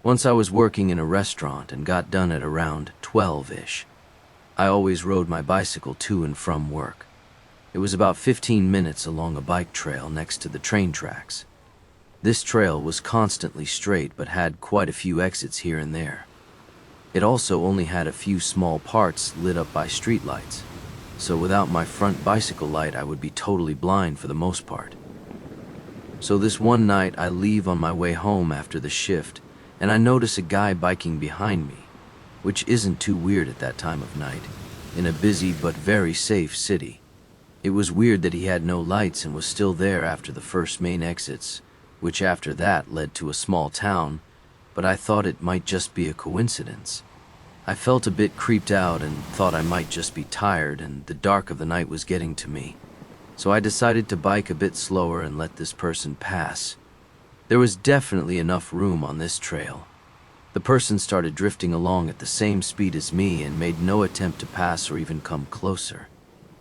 Once I was working in a restaurant and got done at around 12-ish. I always rode my bicycle to and from work. It was about 15 minutes along a bike trail next to the train tracks. This trail was constantly straight but had quite a few exits here and there. It also only had a few small parts lit up by streetlights, so without my front bicycle light I would be totally blind for the most part. So this one night I leave on my way home after the shift, and I notice a guy biking behind me, which isn't too weird at that time of night, in a busy but very safe city. It was weird that he had no lights and was still there after the first main exits, which after that led to a small town, but I thought it might just be a coincidence. I felt a bit creeped out and thought I might just be tired and the dark of the night was getting to me. So I decided to bike a bit slower and let this person pass. There was definitely enough room on this trail. The person started drifting along at the same speed as me and made no attempt to pass or even come closer.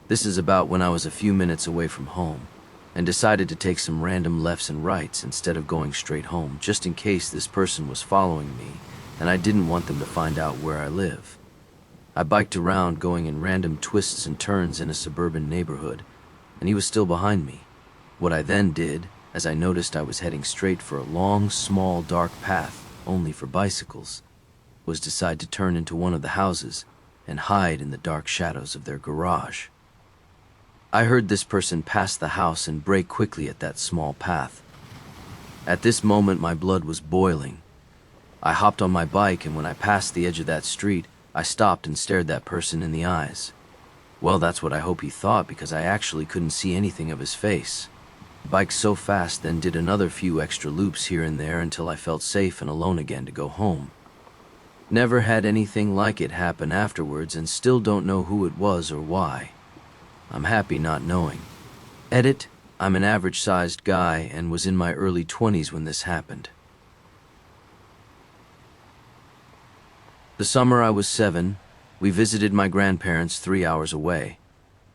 This is about when I was a few minutes away from home, and decided to take some random lefts and rights instead of going straight home, just in case this person was following me, and I didn't want them to find out where I live. I biked around going in random twists and turns in a suburban neighborhood, and he was still behind me. What I then did, as I noticed I was heading straight for a long, small, dark path only for bicycles, was decide to turn into one of the houses and hide in the dark shadows of their garage. I heard this person pass the house and brake quickly at that small path. At this moment, my blood was boiling. I hopped on my bike, and when I passed the edge of that street, I stopped and stared that person in the eyes. Well, that's what I hope he thought, because I actually couldn't see anything of his face. The bike so fast, then did another few extra loops here and there until I felt safe and alone again to go home. Never had anything like it happen afterwards, and still don't know who it was or why. I'm happy not knowing. Edit, I'm an average-sized guy and was in my early 20s when this happened. The summer I was 7, we visited my grandparents 3 hours away.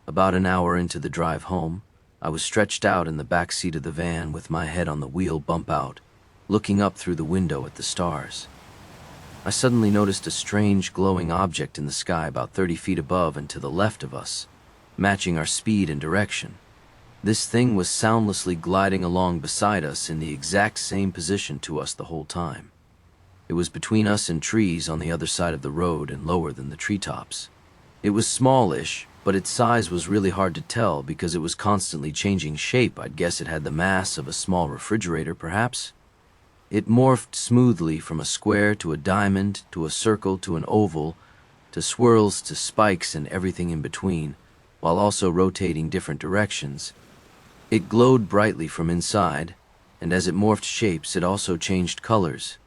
About an hour into the drive home, I was stretched out in the back seat of the van with my head on the wheel bump out, looking up through the window at the stars. I suddenly noticed a strange glowing object in the sky about 30 feet above and to the left of us, matching our speed and direction. This thing was soundlessly gliding along beside us in the exact same position to us the whole time. It was between us and trees on the other side of the road and lower than the treetops. It was smallish, but its size was really hard to tell because it was constantly changing shape. I'd guess it had the mass of a small refrigerator, perhaps. It morphed smoothly from a square to a diamond to a circle to an oval to swirls to spikes and everything in between, while also rotating different directions. It glowed brightly from inside, and as it morphed shapes, it also changed colors,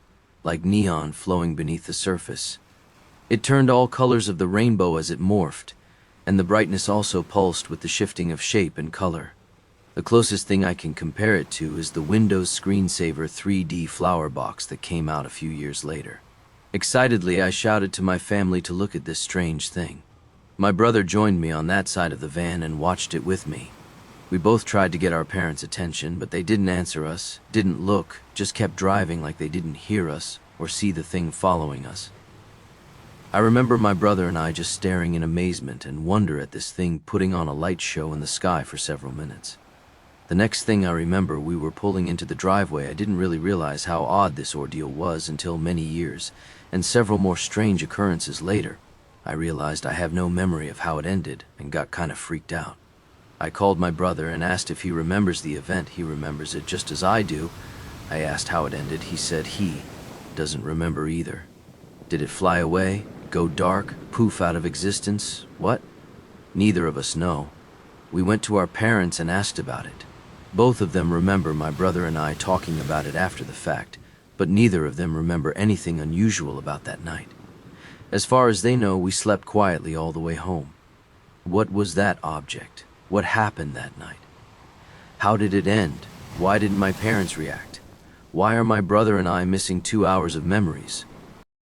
like neon flowing beneath the surface. It turned all colors of the rainbow as it morphed, and the brightness also pulsed with the shifting of shape and color. The closest thing I can compare it to is the Windows Screensaver 3D flower box that came out a few years later. Excitedly, I shouted to my family to look at this strange thing. My brother joined me on that side of the van and watched it with me. We both tried to get our parents' attention, but they didn't answer us, didn't look, just kept driving like they didn't hear us or see the thing following us. I remember my brother and I just staring in amazement and wonder at this thing putting on a light show in the sky for several minutes. The next thing I remember, we were pulling into the driveway. I didn't really realize how odd this ordeal was until many years, and several more strange occurrences later. I realized I have no memory of how it ended and got kind of freaked out. I called my brother and asked if he remembers the event. He remembers it just as I do. I asked how it ended. He said he doesn't remember either. Did it fly away, go dark, poof out of existence? What? Neither of us know. We went to our parents and asked about it. Both of them remember my brother and I talking about it after the fact, but neither of them remember anything unusual about that night. As far as they know, we slept quietly all the way home. What was that object? What happened that night? How did it end? Why didn't my parents react? Why are my brother and I missing 2 hours of memories?